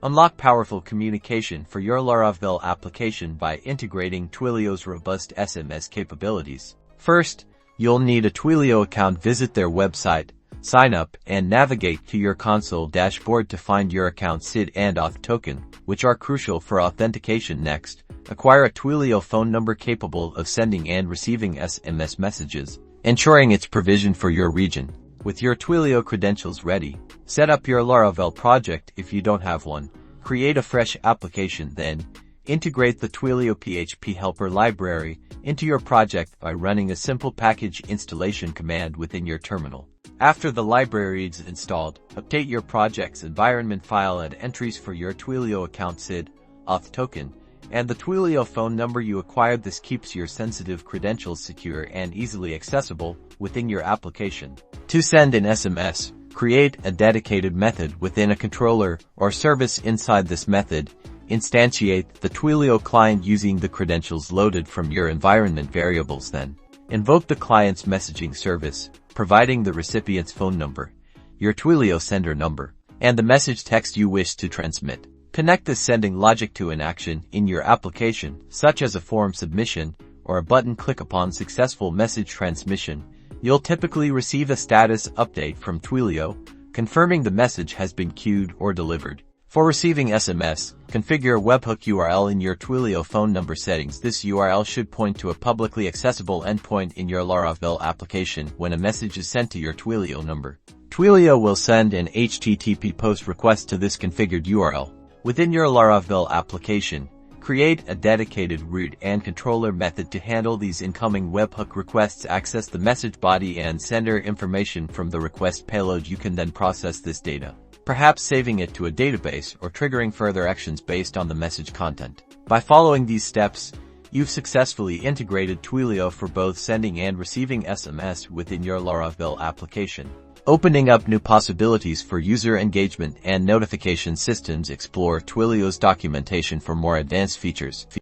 Unlock powerful communication for your Laravel application by integrating Twilio's robust SMS capabilities. First, you'll need a Twilio account. Visit their website, sign up, and navigate to your console dashboard to find your account SID and auth token, which are crucial for authentication. Next, acquire a Twilio phone number capable of sending and receiving SMS messages, ensuring its provision for your region. With your Twilio credentials ready, set up your Laravel project if you don't have one. Create a fresh application, then integrate the Twilio PHP helper library into your project by running a simple package installation command within your terminal. After the library is installed, update your project's environment file and entries for your Twilio account SID, auth token, and the Twilio phone number you acquired. This keeps your sensitive credentials secure and easily accessible within your application. To send an SMS, create a dedicated method within a controller or service. Inside this method, instantiate the Twilio client using the credentials loaded from your environment variables. Then, invoke the client's messaging service, providing the recipient's phone number, your Twilio sender number, and the message text you wish to transmit. Connect the sending logic to an action in your application, such as a form submission or a button click. Upon successful message transmission, you'll typically receive a status update from Twilio, confirming the message has been queued or delivered. For receiving SMS, configure a webhook URL in your Twilio phone number settings. This URL should point to a publicly accessible endpoint in your Laravel application when a message is sent to your Twilio number. Twilio will send an HTTP post request to this configured URL. Within your Laravel application, create a dedicated root and controller method to handle these incoming webhook requests. Access the message body and sender information from the request payload. You can then process this data, perhaps saving it to a database or triggering further actions based on the message content. By following these steps, you've successfully integrated Twilio for both sending and receiving SMS within your Laravel application, opening up new possibilities for user engagement and notification systems. Explore Twilio's documentation for more advanced features.